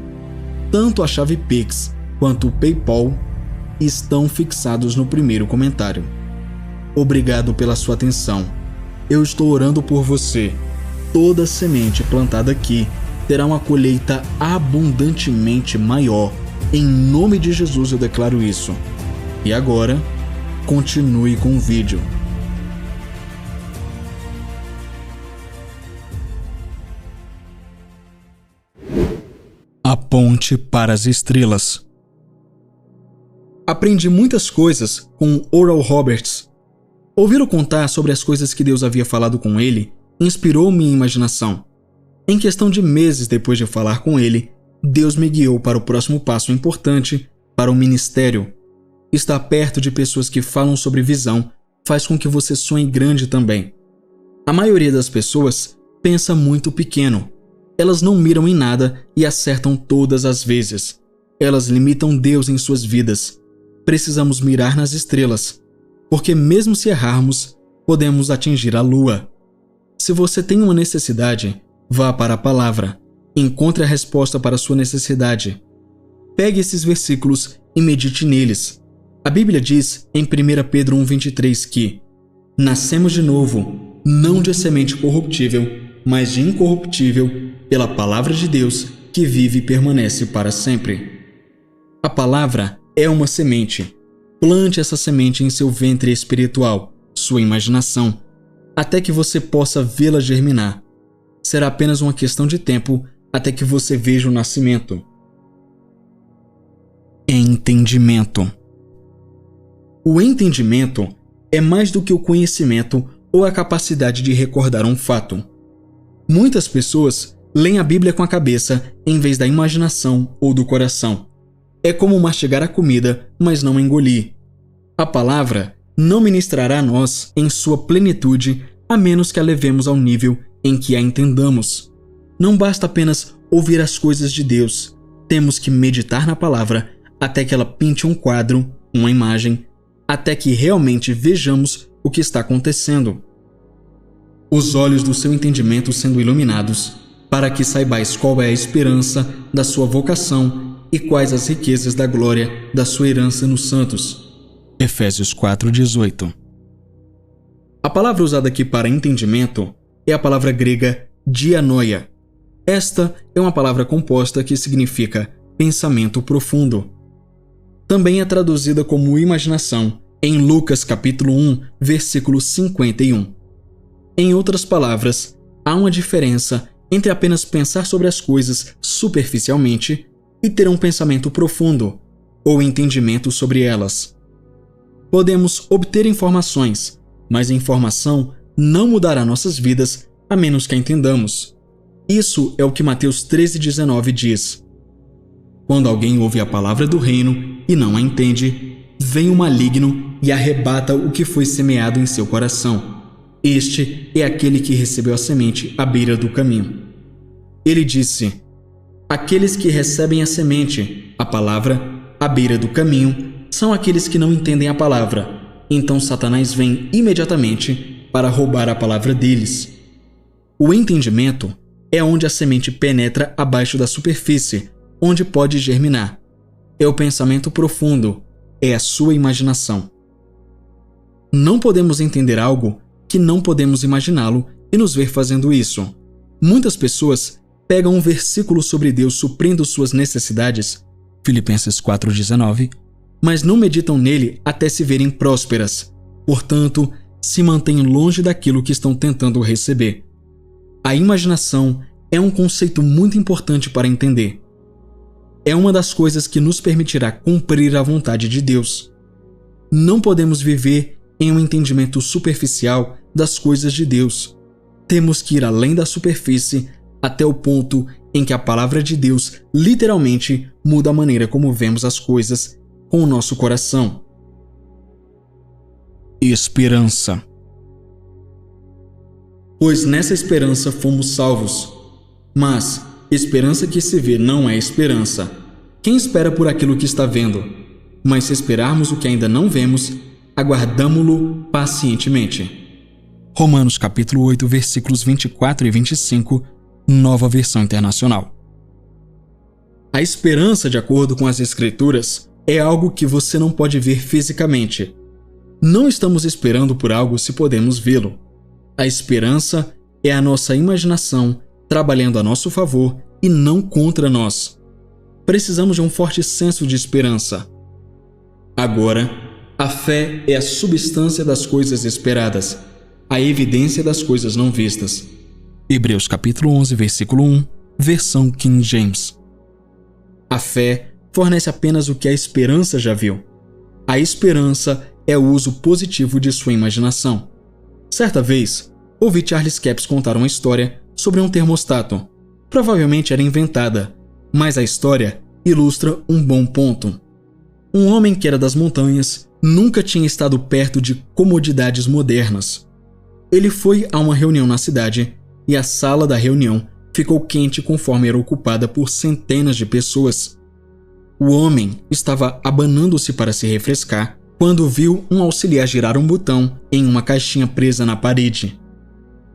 Tanto a chave Pix quanto o PayPal estão fixados no primeiro comentário. Obrigado pela sua atenção. Eu estou orando por você. Toda semente plantada aqui terá uma colheita abundantemente maior. Em nome de Jesus eu declaro isso. E agora, continue com o vídeo. A ponte para as estrelas. Aprendi muitas coisas com Oral Roberts. Ouvi-lo contar sobre as coisas que Deus havia falado com ele inspirou minha imaginação. Em questão de meses depois de falar com ele, Deus me guiou para o próximo passo importante para o ministério. Estar perto de pessoas que falam sobre visão faz com que você sonhe grande também. A maioria das pessoas pensa muito pequeno. Elas não miram em nada e acertam todas as vezes. Elas limitam Deus em suas vidas. Precisamos mirar nas estrelas, porque mesmo se errarmos, podemos atingir a lua. Se você tem uma necessidade, vá para a palavra. Encontre a resposta para a sua necessidade. Pegue esses versículos e medite neles. A Bíblia diz em 1 Pedro 1,23 que nascemos de novo, não de semente corruptível, mas de incorruptível, pela palavra de Deus, que vive e permanece para sempre. A palavra é uma semente. Plante essa semente em seu ventre espiritual, sua imaginação, até que você possa vê-la germinar. Será apenas uma questão de tempo até que você veja o nascimento. Entendimento. O entendimento é mais do que o conhecimento ou a capacidade de recordar um fato. Muitas pessoas leem a Bíblia com a cabeça em vez da imaginação ou do coração. É como mastigar a comida, mas não engolir. A palavra não ministrará a nós em sua plenitude, a menos que a levemos ao nível em que a entendamos. Não basta apenas ouvir as coisas de Deus. Temos que meditar na palavra até que ela pinte um quadro, uma imagem, até que realmente vejamos o que está acontecendo. Os olhos do seu entendimento sendo iluminados, para que saibais qual é a esperança da sua vocação e quais as riquezas da glória da sua herança nos santos. Efésios 4:18. A palavra usada aqui para entendimento é a palavra grega dianoia. Esta é uma palavra composta que significa pensamento profundo. Também é traduzida como imaginação em Lucas capítulo 1, versículo 51. Em outras palavras, há uma diferença entre apenas pensar sobre as coisas superficialmente e ter um pensamento profundo, ou entendimento sobre elas. Podemos obter informações, mas a informação não mudará nossas vidas a menos que a entendamos. Isso é o que Mateus 13,19 diz. Quando alguém ouve a palavra do reino e não a entende, vem o maligno e arrebata o que foi semeado em seu coração. Este é aquele que recebeu a semente à beira do caminho. Ele disse: aqueles que recebem a semente, a palavra, à beira do caminho, são aqueles que não entendem a palavra. Então Satanás vem imediatamente para roubar a palavra deles. O entendimento é onde a semente penetra abaixo da superfície, onde pode germinar. É o pensamento profundo, é a sua imaginação. Não podemos entender algo que não podemos imaginá-lo e nos ver fazendo isso. Muitas pessoas pegam um versículo sobre Deus suprindo suas necessidades, Filipenses 4,19, mas não meditam nele até se verem prósperas. Portanto, se mantêm longe daquilo que estão tentando receber. A imaginação é um conceito muito importante para entender. É uma das coisas que nos permitirá cumprir a vontade de Deus. Não podemos viver em um entendimento superficial das coisas de Deus. Temos que ir além da superfície até o ponto em que a palavra de Deus literalmente muda a maneira como vemos as coisas com o nosso coração. Esperança. Pois nessa esperança fomos salvos. Mas esperança que se vê não é esperança. Quem espera por aquilo que está vendo? Mas se esperarmos o que ainda não vemos, aguardamo-lo pacientemente. Romanos capítulo 8, versículos 24 e 25, Nova Versão Internacional. A esperança, de acordo com as Escrituras, é algo que você não pode ver fisicamente. Não estamos esperando por algo se podemos vê-lo. A esperança é a nossa imaginação trabalhando a nosso favor e não contra nós. Precisamos de um forte senso de esperança. Agora, a fé é a substância das coisas esperadas, a evidência das coisas não vistas. Hebreus capítulo 11, versículo 1, versão King James. A fé fornece apenas o que a esperança já viu. A esperança é o uso positivo de sua imaginação. Certa vez, ouvi Charles Capps contar uma história sobre um termostato. Provavelmente era inventada, mas a história ilustra um bom ponto. Um homem que era das montanhas nunca tinha estado perto de comodidades modernas. Ele foi a uma reunião na cidade e a sala da reunião ficou quente conforme era ocupada por centenas de pessoas. O homem estava abanando-se para se refrescar quando viu um auxiliar girar um botão em uma caixinha presa na parede.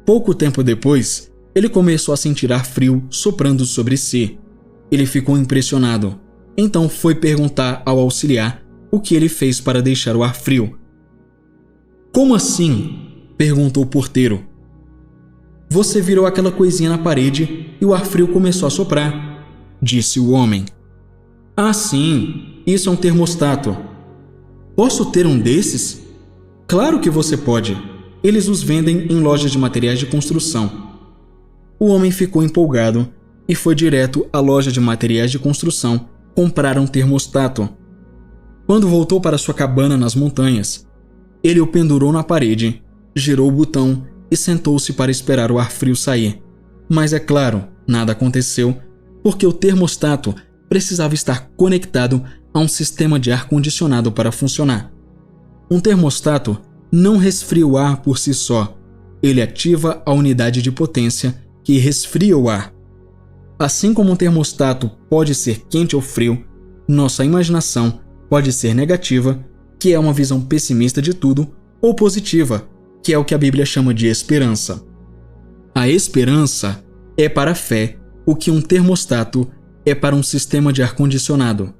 Pouco tempo depois, ele começou a sentir ar frio soprando sobre si. Ele ficou impressionado. Então foi perguntar ao auxiliar o que ele fez para deixar o ar frio. "Como assim?" perguntou o porteiro. "Você virou aquela coisinha na parede e o ar frio começou a soprar", disse o homem. "Ah, sim, isso é um termostato." "Posso ter um desses?" "Claro que você pode. Eles os vendem em lojas de materiais de construção." O homem ficou empolgado e foi direto à loja de materiais de construção comprar um termostato. Quando voltou para sua cabana nas montanhas, ele o pendurou na parede, girou o botão e sentou-se para esperar o ar frio sair. Mas é claro, nada aconteceu, porque o termostato precisava estar conectado a um sistema de ar-condicionado para funcionar. Um termostato não resfria o ar por si só, ele ativa a unidade de potência que resfria o ar. Assim como um termostato pode ser quente ou frio, nossa imaginação pode ser negativa, que é uma visão pessimista de tudo, ou positiva, que é o que a Bíblia chama de esperança. A esperança é para a fé o que um termostato é para um sistema de ar-condicionado.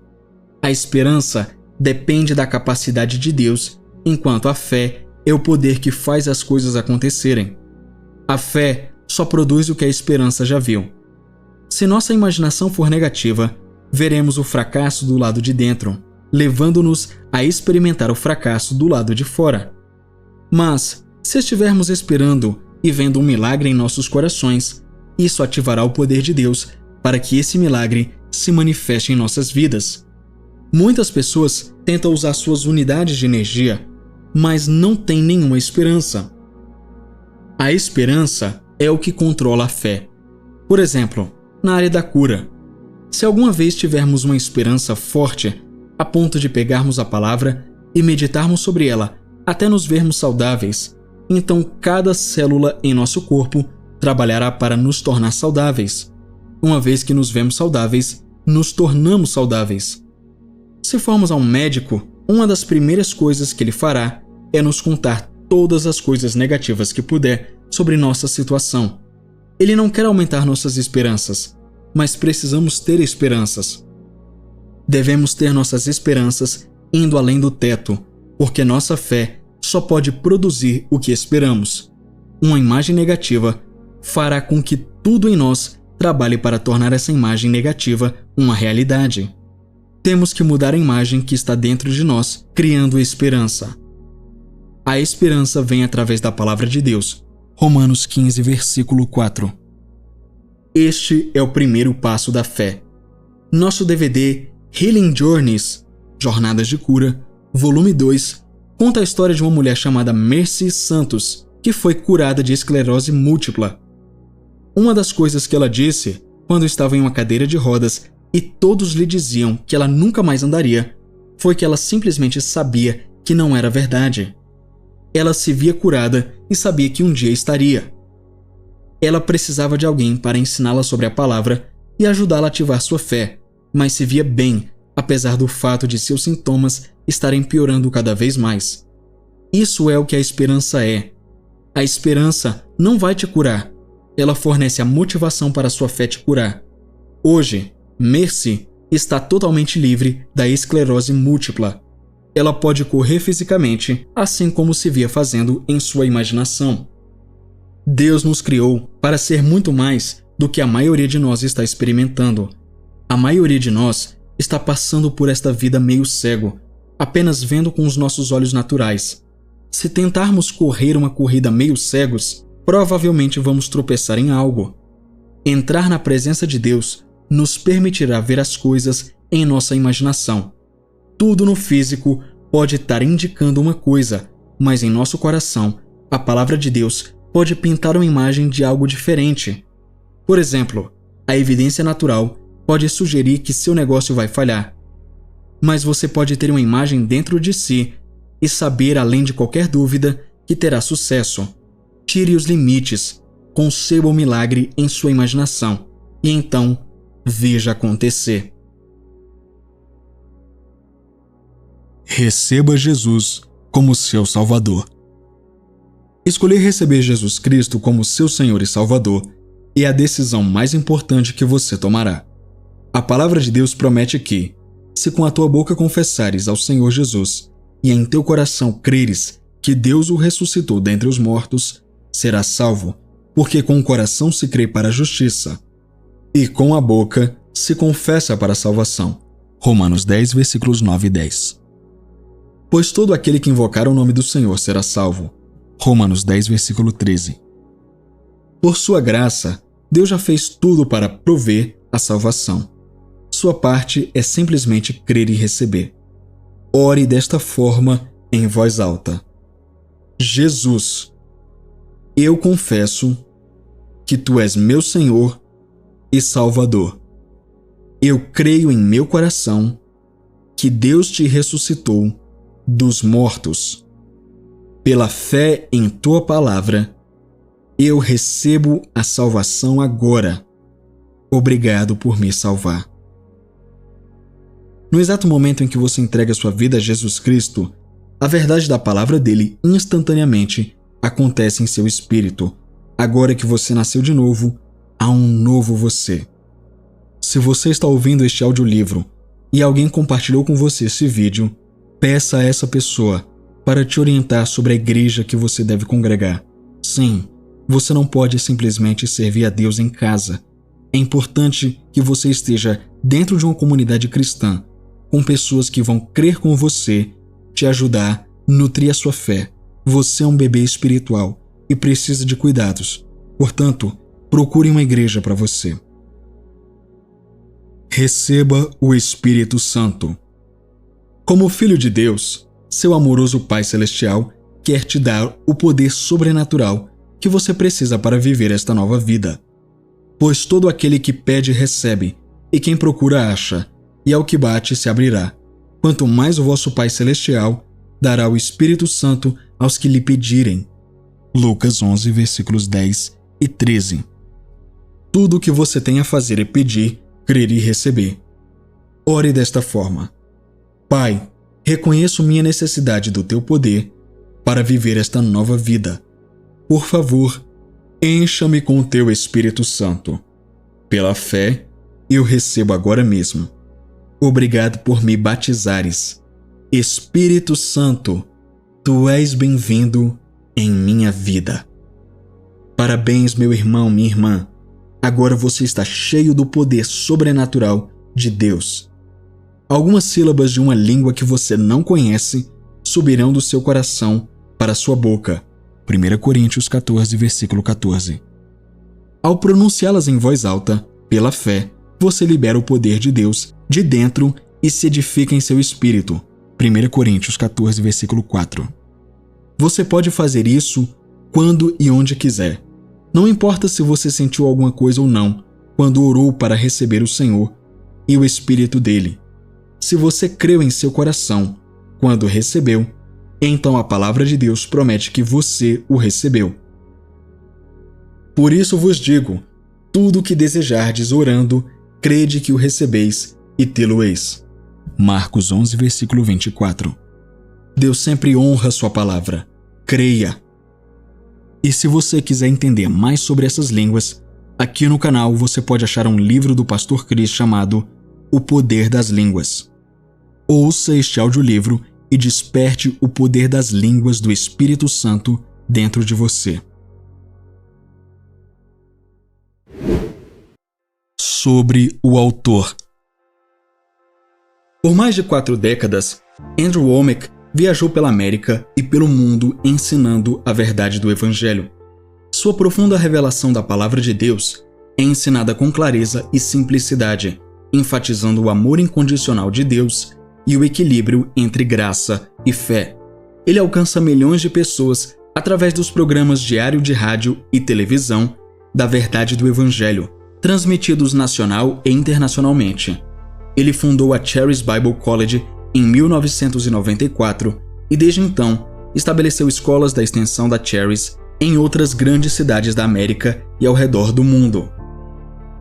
A esperança depende da capacidade de Deus, enquanto a fé é o poder que faz as coisas acontecerem. A fé só produz o que a esperança já viu. Se nossa imaginação for negativa, veremos o fracasso do lado de dentro, levando-nos a experimentar o fracasso do lado de fora. Mas, se estivermos esperando e vendo um milagre em nossos corações, isso ativará o poder de Deus para que esse milagre se manifeste em nossas vidas. Muitas pessoas tentam usar suas unidades de energia, mas não têm nenhuma esperança. A esperança é o que controla a fé. Por exemplo, na área da cura. Se alguma vez tivermos uma esperança forte, a ponto de pegarmos a palavra e meditarmos sobre ela até nos vermos saudáveis, então cada célula em nosso corpo trabalhará para nos tornar saudáveis. Uma vez que nos vemos saudáveis, nos tornamos saudáveis. Se formos a um médico, uma das primeiras coisas que ele fará é nos contar todas as coisas negativas que puder sobre nossa situação. Ele não quer aumentar nossas esperanças, mas precisamos ter esperanças. Devemos ter nossas esperanças indo além do teto, porque nossa fé só pode produzir o que esperamos. Uma imagem negativa fará com que tudo em nós trabalhe para tornar essa imagem negativa uma realidade. Temos que mudar a imagem que está dentro de nós, criando esperança. A esperança vem através da palavra de Deus. Romanos 15, versículo 4. Este é o primeiro passo da fé. Nosso DVD Healing Journeys, Jornadas de Cura, volume 2, conta a história de uma mulher chamada Mercy Santos, que foi curada de esclerose múltipla. Uma das coisas que ela disse, quando estava em uma cadeira de rodas e todos lhe diziam que ela nunca mais andaria, foi que ela simplesmente sabia que não era verdade. Ela se via curada e sabia que um dia estaria. Ela precisava de alguém para ensiná-la sobre a palavra e ajudá-la a ativar sua fé, mas se via bem, apesar do fato de seus sintomas estarem piorando cada vez mais. Isso é o que a esperança é. A esperança não vai te curar. Ela fornece a motivação para a sua fé te curar. Hoje, Mercy está totalmente livre da esclerose múltipla. Ela pode correr fisicamente, assim como se via fazendo em sua imaginação. Deus nos criou para ser muito mais do que a maioria de nós está experimentando. A maioria de nós está passando por esta vida meio cego, apenas vendo com os nossos olhos naturais. Se tentarmos correr uma corrida meio cegos, provavelmente vamos tropeçar em algo. Entrar na presença de Deus nos permitirá ver as coisas em nossa imaginação. Tudo no físico pode estar indicando uma coisa, mas em nosso coração, a palavra de Deus pode pintar uma imagem de algo diferente. Por exemplo, a evidência natural pode sugerir que seu negócio vai falhar. Mas você pode ter uma imagem dentro de si e saber, além de qualquer dúvida, que terá sucesso. Tire os limites, conceba o milagre em sua imaginação e então veja acontecer. Receba Jesus como seu Salvador. Escolher receber Jesus Cristo como seu Senhor e Salvador é a decisão mais importante que você tomará. A palavra de Deus promete que, se com a tua boca confessares ao Senhor Jesus e em teu coração creres que Deus o ressuscitou dentre os mortos, serás salvo, porque com o coração se crê para a justiça e com a boca se confessa para a salvação. Romanos 10, versículos 9 e 10. Pois todo aquele que invocar o nome do Senhor será salvo. Romanos 10, versículo 13. Por sua graça, Deus já fez tudo para prover a salvação. Sua parte é simplesmente crer e receber. Ore desta forma em voz alta. Jesus, eu confesso que Tu és meu Senhor e Salvador. Eu creio em meu coração que Deus Te ressuscitou dos mortos. Pela fé em Tua palavra, eu recebo a salvação agora. Obrigado por me salvar. No exato momento em que você entrega sua vida a Jesus Cristo, a verdade da palavra dele instantaneamente acontece em seu espírito. Agora que você nasceu de novo, há um novo você. Se você está ouvindo este audiolivro e alguém compartilhou com você esse vídeo, peça a essa pessoa para te orientar sobre a igreja que você deve congregar. Sim, você não pode simplesmente servir a Deus em casa. É importante que você esteja dentro de uma comunidade cristã, com pessoas que vão crer com você, te ajudar, nutrir a sua fé. Você é um bebê espiritual e precisa de cuidados. Portanto, procure uma igreja para você. Receba o Espírito Santo. Como filho de Deus, seu amoroso Pai Celestial quer te dar o poder sobrenatural que você precisa para viver esta nova vida. Pois todo aquele que pede recebe, e quem procura acha, e ao que bate se abrirá. Quanto mais o vosso Pai Celestial dará o Espírito Santo aos que lhe pedirem. Lucas 11, versículos 10 e 13. Tudo o que você tem a fazer é pedir, crer e receber. Ore desta forma. Pai, reconheço minha necessidade do Teu poder para viver esta nova vida. Por favor, encha-me com o Teu Espírito Santo. Pela fé, eu recebo agora mesmo. Obrigado por me batizares. Espírito Santo, Tu és bem-vindo em minha vida. Parabéns, meu irmão, minha irmã. Agora você está cheio do poder sobrenatural de Deus. Algumas sílabas de uma língua que você não conhece subirão do seu coração para sua boca. 1 Coríntios 14, versículo 14. Ao pronunciá-las em voz alta, pela fé, você libera o poder de Deus de dentro e se edifica em seu espírito. 1 Coríntios 14, versículo 4. Você pode fazer isso quando e onde quiser. Não importa se você sentiu alguma coisa ou não, quando orou para receber o Senhor e o Espírito dele. Se você creu em seu coração quando recebeu, então a palavra de Deus promete que você o recebeu. Por isso vos digo, tudo o que desejardes orando, crede que o recebeis e tê-lo-eis. Marcos 11, versículo 24. Deus sempre honra sua palavra. Creia. E se você quiser entender mais sobre essas línguas, aqui no canal você pode achar um livro do Pastor Chris chamado O Poder das Línguas. Ouça este audiolivro e desperte o poder das línguas do Espírito Santo dentro de você. Sobre o autor. Por mais de 4 décadas, Andrew Wommack viajou pela América e pelo mundo ensinando a verdade do Evangelho. Sua profunda revelação da Palavra de Deus é ensinada com clareza e simplicidade, enfatizando o amor incondicional de Deus e o equilíbrio entre graça e fé. Ele alcança milhões de pessoas através dos programas diário de rádio e televisão da verdade do Evangelho, transmitidos nacional e internacionalmente. Ele fundou a Charis Bible College em 1994 e desde então estabeleceu escolas da extensão da Charis em outras grandes cidades da América e ao redor do mundo.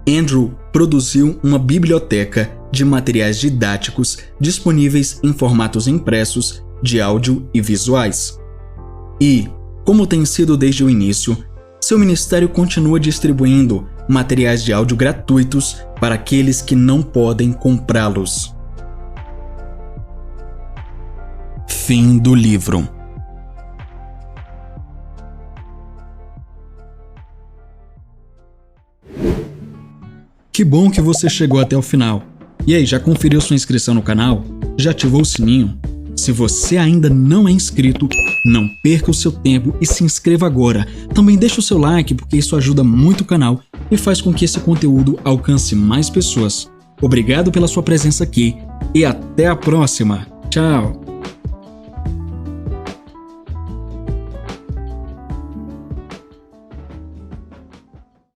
Andrew produziu uma biblioteca de materiais didáticos disponíveis em formatos impressos, de áudio e visuais. E, como tem sido desde o início, seu ministério continua distribuindo materiais de áudio gratuitos para aqueles que não podem comprá-los. Fim do livro. Que bom que você chegou até o final. E aí, já conferiu sua inscrição no canal? Já ativou o sininho? Se você ainda não é inscrito, não perca o seu tempo e se inscreva agora. Também deixa o seu like porque isso ajuda muito o canal e faz com que esse conteúdo alcance mais pessoas. Obrigado pela sua presença aqui e até a próxima. Tchau!